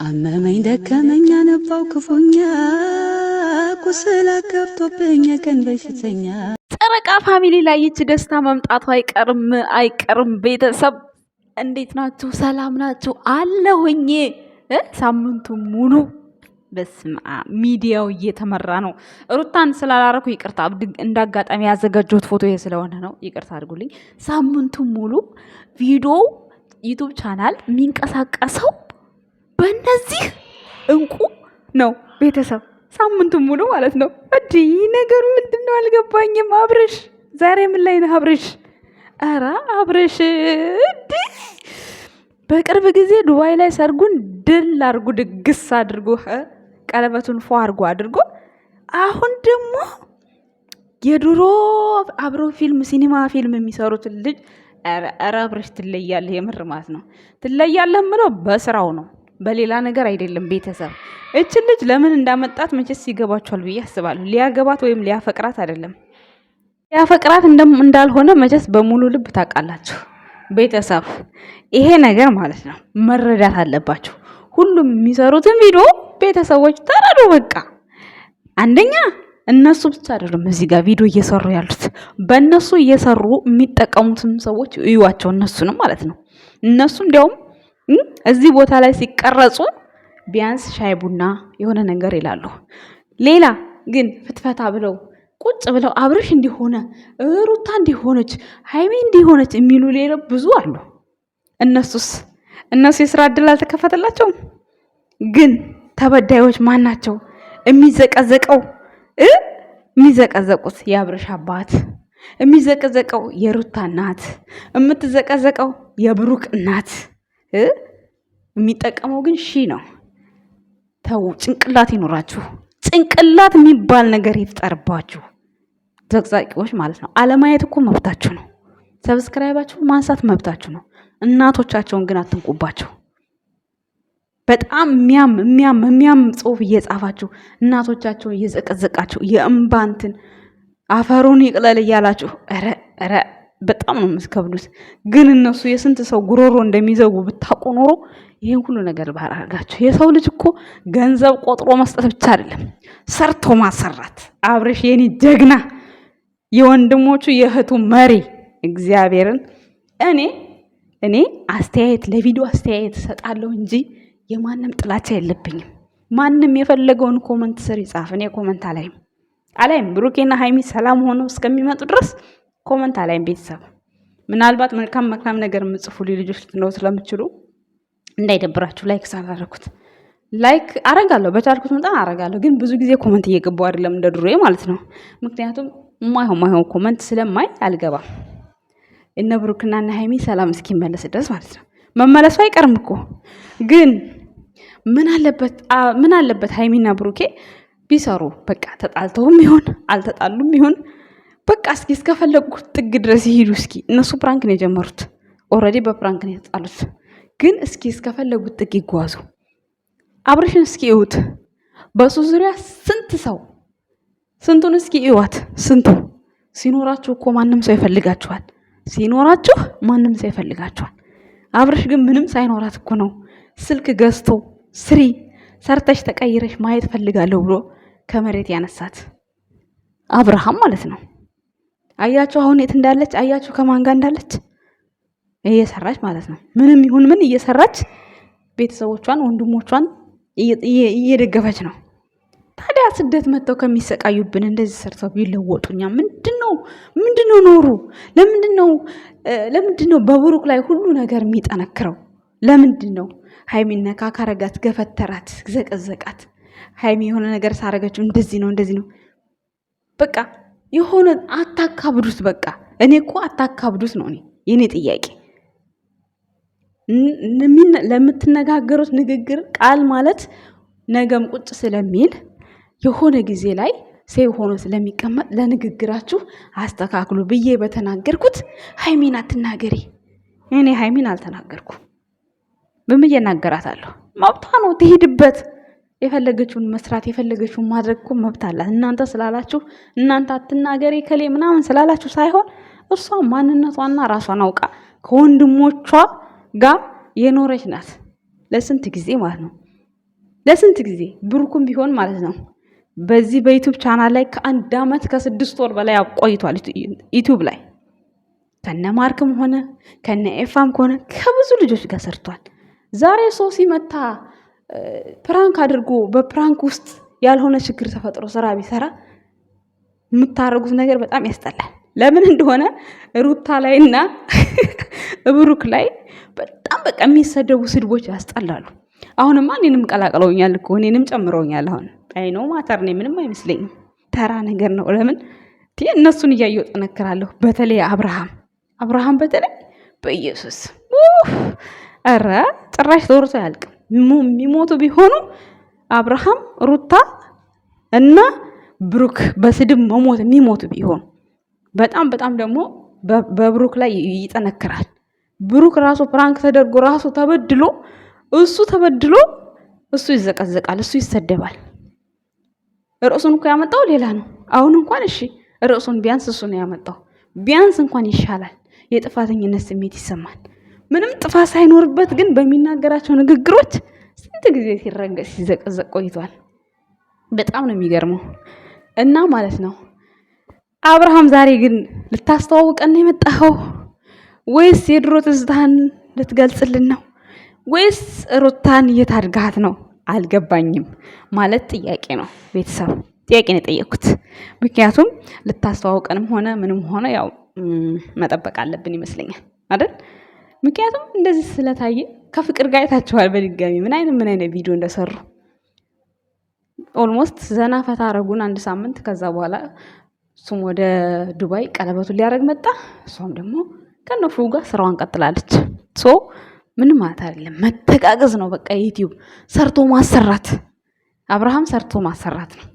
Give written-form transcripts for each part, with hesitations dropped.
አመመኝ ደከመኝ አነባው ክፉኛ ቁስል ገብቶብኝ ቀን በሽተኛ። ጨረቃ ፋሚሊ ላይ ይች ደስታ መምጣቱ አይቀርም። ቤተሰብ እንዴት ናችሁ? ሰላም ናችሁ? አለሁኝ። ሳምንቱ ሙሉ በስማ ሚዲያው እየተመራ ነው። ሩታን ስላላረኩ ይቅርታ፣ እንዳጋጣሚ ያዘጋጀሁት ፎቶ ይሄ ስለሆነ ነው። ይቅርታ አድርጉልኝ። ሳምንቱ ሙሉ ቪዲዮ ዩቲዩብ ቻናል የሚንቀሳቀሰው በእነዚህ እንቁ ነው። ቤተሰብ ሳምንቱን ሙሉ ማለት ነው። እንዲህ ነገሩ ምንድን ነው አልገባኝም። አብርሽ ዛሬ ምን ላይ ነህ አብርሽ? ኧረ አብርሽ እንዲህ በቅርብ ጊዜ ዱባይ ላይ ሰርጉን ድል አድርጎ ድግስ አድርጎ ቀለበቱን ፎ አድርጎ አሁን ደግሞ የድሮ አብሮ ሲኒማ ፊልም የሚሰሩትን ልጅ ኧረ አብርሽ ትለያለህ። የምር ማለት ነው ትለያለህ ምለው በስራው ነው በሌላ ነገር አይደለም። ቤተሰብ እችን ልጅ ለምን እንዳመጣት መቼስ ይገባችኋል ብዬ አስባለሁ። ሊያገባት ወይም ሊያፈቅራት አይደለም። ሊያፈቅራት እንዳልሆነ መቼስ በሙሉ ልብ ታውቃላችሁ። ቤተሰብ ይሄ ነገር ማለት ነው መረዳት አለባችሁ። ሁሉም የሚሰሩትን ቪዲዮ ቤተሰቦች ተረዱ። በቃ አንደኛ እነሱ ብቻ አይደሉም እዚህ ጋር ቪዲዮ እየሰሩ ያሉት፣ በእነሱ እየሰሩ የሚጠቀሙትም ሰዎች እዩዋቸው። እነሱንም ማለት ነው እነሱ እንዲያውም እዚህ ቦታ ላይ ሲቀረጹ ቢያንስ ሻይ ቡና የሆነ ነገር ይላሉ። ሌላ ግን ፍትፈታ ብለው ቁጭ ብለው አብርሽ እንዲሆነ ሩታ እንዲሆነች ሃይሚ እንዲሆነች የሚሉ ሌላ ብዙ አሉ። እነሱ የስራ እድል አልተከፈተላቸውም። ግን ተበዳዮች ማን ናቸው? የሚዘቀዘቁት የአብርሽ አባት፣ የሚዘቀዘቀው የሩታ እናት፣ የምትዘቀዘቀው የብሩክ እናት። የሚጠቀመው ግን ነው። ተው፣ ጭንቅላት ይኖራችሁ። ጭንቅላት የሚባል ነገር ይፍጠርባችሁ። ዘቅዛቂዎች ማለት ነው። አለማየት እኮ መብታችሁ ነው። ሰብስክራይባችሁ ማንሳት መብታችሁ ነው። እናቶቻቸውን ግን አትንቁባቸው። በጣም የሚያም ጽሁፍ እየጻፋችሁ እናቶቻቸውን እየዘቀዘቃችሁ የእምባንትን አፈሩን ይቅለል እያላችሁ ኧረ በጣም ነው የምትከብዱት። ግን እነሱ የስንት ሰው ጉሮሮ እንደሚዘጉ ብታውቁ ኖሮ ይህን ሁሉ ነገር ባላርጋችሁ። የሰው ልጅ እኮ ገንዘብ ቆጥሮ መስጠት ብቻ አይደለም፣ ሰርቶ ማሰራት። አብርሽ የኔ ጀግና፣ የወንድሞቹ የእህቱ መሪ። እግዚአብሔርን እኔ አስተያየት ለቪዲዮ አስተያየት እሰጣለሁ እንጂ የማንም ጥላቻ የለብኝም። ማንም የፈለገውን ኮመንት ስር ይጻፍ። እኔ ኮመንት አላይም። ብሩኬና ሃይሚ ሰላም ሆነው እስከሚመጡ ድረስ ኮመንት አላይም። ቤተሰብ ምናልባት መልካም ነገር የምጽፉ ልጆች ልትኖሩ ስለምችሉ እንዳይደብራችሁ ላይክ ሳላደረኩት ላይክ አረጋለሁ፣ በቻልኩት መጠን አረጋለሁ። ግን ብዙ ጊዜ ኮመንት እየገባው አይደለም እንደ ድሮዬ ማለት ነው። ምክንያቱም ማይሆን ኮመንት ስለማይ አልገባም። እነ ብሩክና እነ ሃይሚ ሰላም እስኪመለስ ድረስ ማለት ነው። መመለሱ አይቀርም እኮ ግን ምን አለበት ሃይሚና ብሩኬ ቢሰሩ። በቃ ተጣልተውም ይሁን አልተጣሉም ይሁን በቃ እስከፈለጉት ጥግ ድረስ ይሄዱ። እስኪ እነሱ ፕራንክ ነው የጀመሩት፣ ኦልሬዲ በፕራንክ ነው የተጣሉት። ግን እስከፈለጉት ጥግ ይጓዙ። አብርሽን እስኪ እዩት። በሱ ዙሪያ ስንቱን እስኪ እዩዋት። ስንቱ ሲኖራችሁ እኮ ማንም ሰው ይፈልጋችኋል። አብርሽ ግን ምንም ሳይኖራት እኮ ነው ስልክ ገዝቶ ሰርተሽ ተቀይረሽ ማየት ፈልጋለሁ ብሎ ከመሬት ያነሳት አብርሃም ማለት ነው። አያችሁ አሁን የት እንዳለች? አያችሁ ከማን ጋር እንዳለች? እየሰራች ማለት ነው። ምንም ይሁን ምን እየሰራች ቤተሰቦቿን ወንድሞቿን እየደገፈች ነው። ታዲያ ስደት መጥተው ከሚሰቃዩብን እንደዚህ ሰርተው ቢለወጡኛ ምንድነው ኖሩ? ለምንድነው በብሩክ ላይ ሁሉ ነገር የሚጠነክረው? ለምንድነው ሃይሚን ነካ ካረጋት ገፈተራት፣ ዘቀዘቃት። ሃይሚ የሆነ ነገር ሳረገችው እንደዚህ ነው። በቃ የሆነ አታካብዱት። በቃ እኔ እኮ አታካብዱት ነው የኔ ጥያቄ። ለምትነጋገሩት ንግግር ቃል ማለት ነገም ቁጭ ስለሚል የሆነ ጊዜ ላይ ሴው ሆኖ ስለሚቀመጥ ለንግግራችሁ አስተካክሉ ብዬ በተናገርኩት ሃይሚን አትናገሪ። እኔ ሃይሚን አልተናገርኩም። በምን እናገራታለሁ? መብቷ ነው፣ ትሄድበት። የፈለገችውን መስራት የፈለገችውን ማድረግ እኮ መብት አላት። እናንተ ስላላችሁ እናንተ አትናገሪ ከሌ ምናምን ስላላችሁ ሳይሆን እሷ ማንነቷና ራሷን አውቃ ከወንድሞቿ ጋር የኖረች ናት። ለስንት ጊዜ ማለት ነው። ለስንት ጊዜ ብሩክም ቢሆን ማለት ነው በዚህ በዩቲዩብ ቻናል ላይ ከ1 ዓመት ከ6 ወር በላይ ቆይቷል። ዩቲዩብ ላይ ከነ ማርክም ሆነ ከነ ኤፋም ሆነ ከብዙ ልጆች ጋር ሰርቷል። ዛሬ ሶሲ መታ ፕራንክ አድርጎ በፕራንክ ውስጥ ያልሆነ ችግር ተፈጥሮ ስራ ቢሰራ የምታረጉት ነገር በጣም ያስጠላል። ለምን እንደሆነ ሩታ ላይና ብሩክ ላይ በጣም በቃ የሚሰደቡ ስድቦች ያስጠላሉ። አሁንማ እኔንም ቀላቅለውኛል እኮ እኔንም ጨምረውኛል። አሁን አይ ነው ማተር ነኝ ምንም አይመስለኝም። ተራ ነገር ነው። ለምን እነሱን እያየሁ ጠነክራለሁ። በተለይ አብርሃም በተለይ በኢየሱስ ኧረ ጭራሽ ተወርቶ አያልቅም። የሚሞቱ ቢሆኑ አብርሃም፣ ሩታ እና ብሩክ በስድብ መሞት የሚሞቱ ቢሆኑ በጣም በጣም ደግሞ በብሩክ ላይ ይጠነክራል። ብሩክ ራሱ ፕራንክ ተደርጎ ራሱ ተበድሎ እሱ ይዘቀዘቃል፣ እሱ ይሰደባል። ርዕሱን እኮ ያመጣው ሌላ ነው። አሁን እንኳን እሺ ርዕሱን ቢያንስ እሱ ነው ያመጣው። ቢያንስ እንኳን ይሻላል። የጥፋተኝነት ስሜት ይሰማል። ምንም ጥፋት ሳይኖርበት ግን በሚናገራቸው ንግግሮች ስንት ጊዜ ሲረገጥ ሲዘቀዘቅ ቆይቷል። በጣም ነው የሚገርመው። እና ማለት ነው አብርሃም ዛሬ ግን ልታስተዋውቀን የመጣኸው ወይስ የድሮ ትዝታህን ልትገልጽልን ነው ወይስ ሩታን እየታድጋት ነው? አልገባኝም። ማለት ጥያቄ ነው። ቤተሰብ ጥያቄ ነው የጠየኩት። ምክንያቱም ልታስተዋውቀንም ሆነ ምንም ሆነ ያው መጠበቅ አለብን ይመስለኛል አይደል? ምክንያቱም እንደዚህ ስለታየ ከፍቅር ጋር አይታችኋል። በድጋሚ ምን አይነት ቪዲዮ እንደሰሩ ኦልሞስት ዘና ፈታ አረጉን 1 ሳምንት። ከዛ በኋላ እሱም ወደ ዱባይ ቀለበቱን ሊያደርግ መጣ። እሷም ደግሞ ከነፉ ጋር ስራዋን ቀጥላለች። ምንም ማለት አይደለም፣ መተጋገዝ ነው። በቃ ዩቲዩብ ሰርቶ ማሰራት፣ አብርሃም ሰርቶ ማሰራት ነው።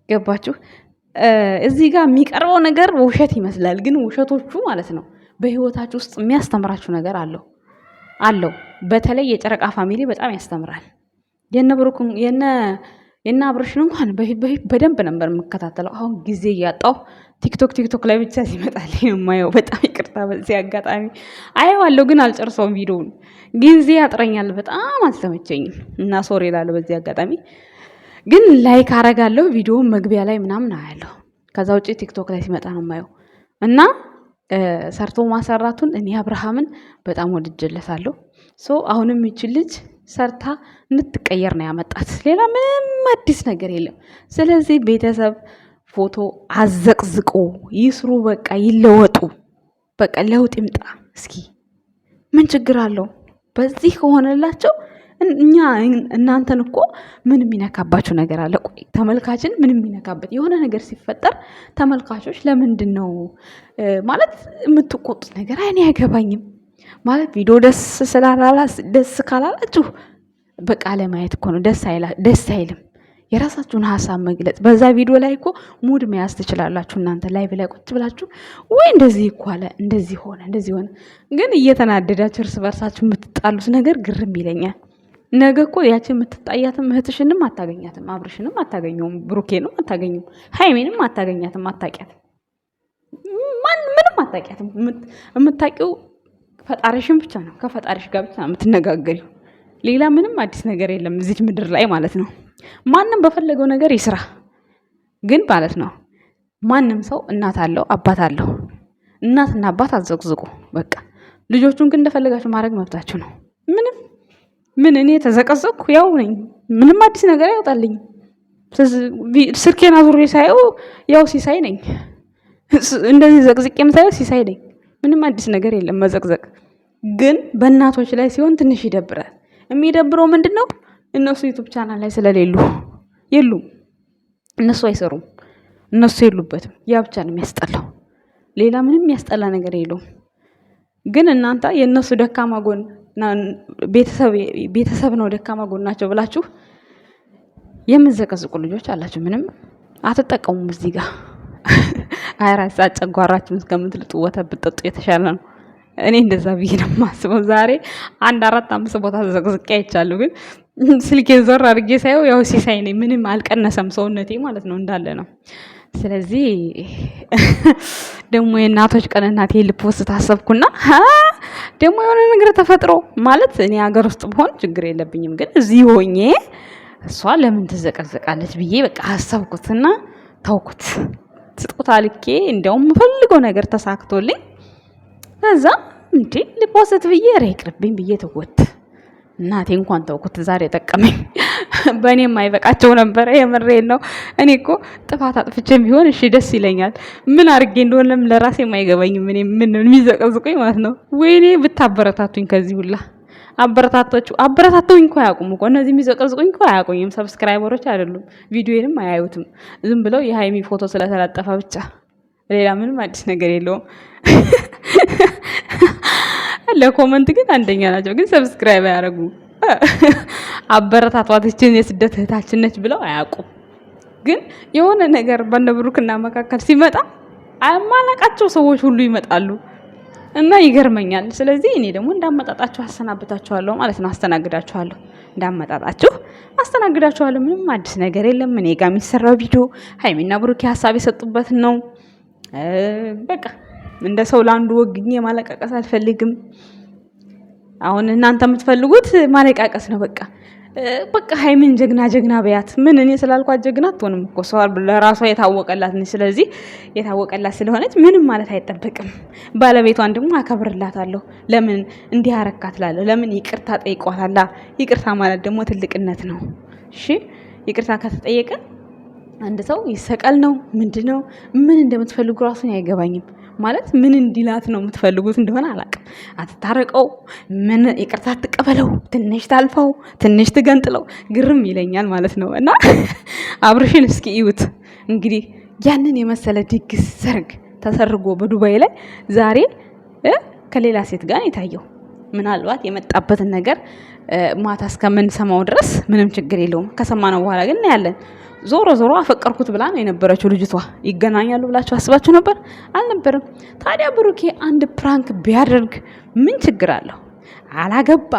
ገባችሁ? እዚህ ጋር የሚቀርበው ነገር ውሸት ይመስላል፣ ግን ውሸቶቹ ማለት ነው በህይወታችሁ ውስጥ የሚያስተምራችሁ ነገር አለው። በተለይ የጨረቃ ፋሚሊ በጣም ያስተምራል። የነ አብርሽን እንኳን በደንብ ነበር የምከታተለው። አሁን ጊዜ እያጣሁ ቲክቶክ ላይ ብቻ ሲመጣልኝ የማየው። በጣም ይቅርታ በዚህ አጋጣሚ አየዋለሁ፣ ግን አልጨርሰውም። ቪዲዮውን ጊዜ ያጥረኛል፣ በጣም አልተመቸኝም እና ሶሪ እላለሁ በዚህ አጋጣሚ። ግን ላይክ አረጋለሁ፣ ቪዲዮውን መግቢያ ላይ ምናምን አያለሁ። ከዛ ውጭ ቲክቶክ ላይ ሲመጣ ነው የማየው እና ሰርቶ ማሰራቱን እኔ አብርሃምን በጣም ወድጀለታለሁ። አሁንም ይችል ልጅ ሰርታ እንድትቀየር ነው ያመጣት። ሌላ ምንም አዲስ ነገር የለም። ስለዚህ ቤተሰብ ፎቶ አዘቅዝቆ ይስሩ፣ በቃ ይለወጡ፣ በቃ ለውጥ ይምጣ። እስኪ ምን ችግር አለው? በዚህ ከሆነላቸው እኛ እናንተን እኮ ምን የሚነካባችሁ ነገር አለ? ቆይ ተመልካችን ምን የሚነካበት የሆነ ነገር ሲፈጠር ተመልካቾች ለምንድን ነው ማለት የምትቆጡት ነገር? እኔ አይገባኝም። ማለት ቪዲዮ ደስ ካላላችሁ በቃ ለማየት እኮ ነው። ደስ አይልም። የራሳችሁን ሀሳብ መግለጽ። በዛ ቪዲዮ ላይ እኮ ሙድ መያዝ ትችላላችሁ እናንተ ላይቭ ላይ ቁጭ ብላችሁ ወይ እንደዚህ እኮ አለ፣ እንደዚህ ሆነ፣ እንደዚህ ሆነ። ግን እየተናደዳችሁ እርስ በርሳችሁ የምትጣሉት ነገር ግርም ይለኛል። ነገ እኮ ያችን የምትጣያትም እህትሽንም አታገኛትም፣ አብርሽንም አታገኘውም፣ ብሩኬንም አታገኘውም፣ ሃይሜንም አታገኛትም፣ አታውቂያትም፣ ምንም አታውቂያትም። የምታውቂው ፈጣሪሽን ብቻ ነው። ከፈጣሪሽ ጋር ብቻ ነው የምትነጋገሪው። ሌላ ምንም አዲስ ነገር የለም እዚች ምድር ላይ ማለት ነው። ማንም በፈለገው ነገር ይስራ፣ ግን ማለት ነው ማንም ሰው እናት አለው አባት አለው። እናትና አባት አዘቅዝቁ በቃ። ልጆቹን ግን እንደፈለጋችሁ ማድረግ መብታችሁ ነው። ምን እኔ ተዘቀዘቅኩ ያው ነኝ። ምንም አዲስ ነገር አይወጣልኝ። ስልኬን አዙሬ ሳየው ያው ሲሳይ ነኝ። እንደዚህ ዘቅዝቄም ሳየው ሲሳይ ነኝ። ምንም አዲስ ነገር የለም መዘቅዘቅ። ግን በእናቶች ላይ ሲሆን ትንሽ ይደብራል። የሚደብረው ምንድነው? እነሱ ዩቲዩብ ቻናል ላይ ስለሌሉ የሉም። እነሱ አይሰሩም፣ እነሱ የሉበትም። ያ ብቻ ነው የሚያስጠላው። ሌላ ምንም የሚያስጠላ ነገር የለውም። ግን እናንተ የእነሱ ደካማ ጎን ቤተሰብ ነው ደካማ ጎናቸው ብላችሁ የምትዘቀዝቁ ልጆች አላችሁ። ምንም አትጠቀሙም። እዚህ ጋር 24 ሰዓት ጨጓራችሁን እስከምትልጡ ወተት ብትጠጡ የተሻለ ነው። እኔ እንደዛ ብዬ ነው የማስበው። ዛሬ 4-5 ቦታ ተዘቅዝቄ አይቻለሁ። ግን ስልኬን ዞር አድርጌ ሳየው ያው ሲሳይ ነኝ። ምንም አልቀነሰም ሰውነቴ ማለት ነው፣ እንዳለ ነው። ስለዚህ ደግሞ የእናቶች ቀን እናቴ ልፖስት አሰብኩና ደግሞ የሆነ ነገር ተፈጥሮ ማለት እኔ ሀገር ውስጥ ብሆን ችግር የለብኝም፣ ግን እዚህ ሆኜ እሷ ለምን ትዘቀዘቃለች ብዬ በቃ አሰብኩትና ተውኩት። ስጦታ ልኬ እንደውም የምፈልገው ነገር ተሳክቶልኝ ከዛ እንዴ ልፖስት ብዬ ይቅርብኝ ብዬ ተወት። እናቴ እንኳን ተውኩት፣ ዛሬ ጠቀመኝ። በእኔም አይበቃቸው ነበረ። የምሬን ነው። እኔ እኮ ጥፋት አጥፍቼም ቢሆን እሺ ደስ ይለኛል። ምን አድርጌ እንደሆነም ለራሴ አይገባኝም። እኔ ምን የሚዘቀዝቁኝ ማለት ነው። ወይኔ ብታበረታቱኝ ከዚህ ሁላ አበረታቱኝ እኮ አያውቁም እኮ እነዚህ የሚዘቀዝቁኝ እኮ አያውቁኝም። ሰብስክራይበሮች አይደሉም፣ ቪዲዮዬንም አያዩትም። ዝም ብለው የሃይሚ ፎቶ ስለተለጠፈ ብቻ ሌላ ምንም አዲስ ነገር የለውም። ለኮመንት ግን አንደኛ ናቸው፣ ግን ሰብስክራይብ አያደርጉ። አበረታቷችን የስደት እህታችን ነች ብለው አያውቁም። ግን የሆነ ነገር በነብሩክና መካከል ሲመጣ አማናቃቸው ሰዎች ሁሉ ይመጣሉ እና ይገርመኛል። ስለዚህ እኔ ደግሞ እንዳመጣጣችሁ አስተናግዳችኋለሁ ማለት ነው። አስተናግዳችኋለሁ፣ እንዳመጣጣችሁ አስተናግዳችኋለሁ። ምንም አዲስ ነገር የለም። እኔ ጋር የሚሰራው ቪዲዮ ሃይሚና ብሩክ ሀሳብ የሰጡበት ነው። በቃ እንደ ሰው ለአንዱ ወግኜ ማለቃቀስ አልፈልግም። አሁን እናንተ የምትፈልጉት ማለቃቀስ ነው። በቃ ሃይሚን ጀግና በያት። ምን እኔ ስላልኳት ጀግና አትሆንም እኮ ሰው ለራሷ የታወቀላት ነች። ስለዚህ የታወቀላት ስለሆነች ምንም ማለት አይጠበቅም። ባለቤቷን ደግሞ አከብርላታለሁ። ለምን እንዲህ አረካት እላለሁ። ለምን ይቅርታ ጠይቋታላ። ይቅርታ ማለት ደግሞ ትልቅነት ነው። እሺ ይቅርታ ከተጠየቀ አንድ ሰው ይሰቀል ነው ምንድነው? ምን እንደምትፈልጉ ራሱን አይገባኝም። ማለት ምን እንዲላት ነው የምትፈልጉት እንደሆነ አላውቅም። አትታረቀው፣ ምን ይቅርታ ትቀበለው፣ ትንሽ ታልፈው፣ ትንሽ ትገንጥለው፣ ግርም ይለኛል ማለት ነው። እና አብርሽን እስኪ እዩት እንግዲህ ያንን የመሰለ ድግስ ሰርግ ተሰርጎ በዱባይ ላይ ዛሬ ከሌላ ሴት ጋር የታየው። ምናልባት የመጣበትን ነገር ማታ እስከምንሰማው ድረስ ምንም ችግር የለውም። ከሰማነው በኋላ ግን እናያለን። ዞሮ አፈቀርኩት ብላ ነው የነበረችው ልጅቷ። ይገናኛሉ ብላችሁ አስባችሁ ነበር? አልነበረም። ታዲያ ብሩኬ አንድ ፕራንክ ቢያደርግ ምን ችግር አለው? አላገባ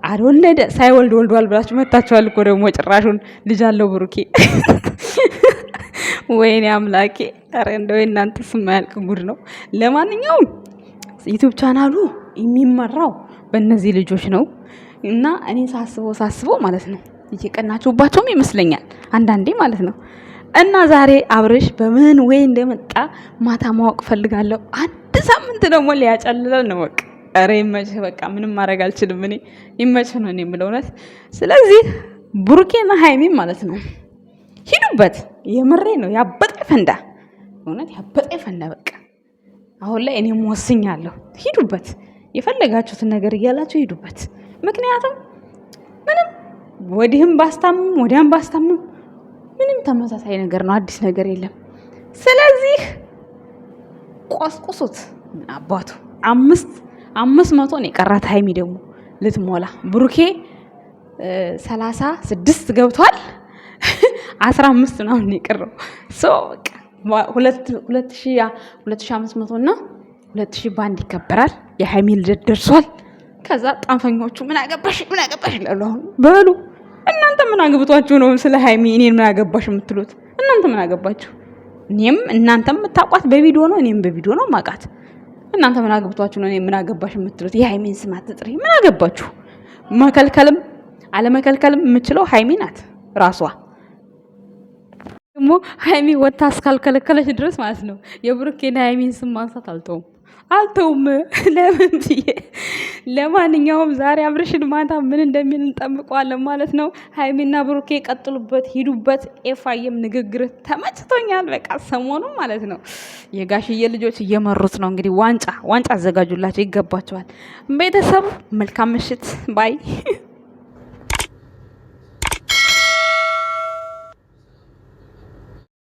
አልወለደ፣ ሳይወልድ ወልዷል ብላችሁ መታችኋል እኮ። ደግሞ ጭራሹን ልጅ አለው ብሩኬ። ወይኔ አምላኬ! ኧረ እንደው እናንተ ስም ያልቅ ጉድ ነው። ለማንኛውም ዩቲዩብ ቻናሉ የሚመራው በእነዚህ ልጆች ነው እና እኔ ሳስበው ማለት ነው እየቀናችሁባቸውም ይመስለኛል አንዳንዴ ማለት ነው። እና ዛሬ አብርሽ በምን ወይ እንደመጣ ማታ ማወቅ ፈልጋለሁ። አንድ ሳምንት ደግሞ ሊያጨልለን ነው በቃ። ኧረ ይመችህ በቃ፣ ምንም ማድረግ አልችልም እኔ። ይመችህ ነው እኔ የምለው እውነት። ስለዚህ ብሩኬና ሃይሚ ማለት ነው ሂዱበት። የምሬ ነው። ያበጠ ፈንዳ፣ እውነት ያበጠ ፈንዳ። በቃ አሁን ላይ እኔም ወስኛለሁ። ሂዱበት፣ የፈለጋችሁትን ነገር እያላችሁ ሂዱበት። ምክንያቱም ምንም ወዲህም ባስታምም ወዲያም ባስታምም ምንም ተመሳሳይ ነገር ነው፣ አዲስ ነገር የለም። ስለዚህ ቆስቁሱት። አባቱ 500 ነው የቀራት። ሃይሚ ደግሞ ልትሞላ፣ ብሩኬ 36 ገብቷል። 15 ነው የቀረው። በቃ 2500 እና 2000 ባንድ ይከበራል። የሃይሚ ልደት ደርሷል። ከዛ ጣንፈኞቹ ምን አገባሽ ይላሉ። አሁን በሉ እናንተ ምን አግብቷችሁ ነው ስለ ሃይሚ እኔን ምን አገባሽ የምትሉት? እናንተ ምን አገባችሁ? እኔም እናንተም የምታውቋት በቪዲዮ ነው፣ እኔም በቪዲዮ ነው ማውቃት። እናንተ ምን አግብቷችሁ ነው እኔ ምን አገባሽ የምትሉት? የሃይሚን ስም አትጥሪ። ምን አገባችሁ? መከልከልም አለመከልከልም የምችለው ሃይሚ ናት ራሷ። ደግሞ ሃይሚ ወታ እስካልከለከለች ድረስ ማለት ነው የብሩኬና ሃይሚን ስም ማንሳት አልተውም። ለምን ብዬ። ለማንኛውም ዛሬ አብርሽን ማታ ምን እንደሚል እንጠብቀዋለን ማለት ነው። ሃይሚና ብሩኬ ቀጥሉበት፣ ሂዱበት። ኤፋየም ንግግር ተመችቶኛል። በቃ ሰሞኑ ማለት ነው የጋሽዬ ልጆች እየመሩት ነው እንግዲህ። ዋንጫ አዘጋጁላቸው፣ ይገባቸዋል። ቤተሰቡ መልካም ምሽት ባይ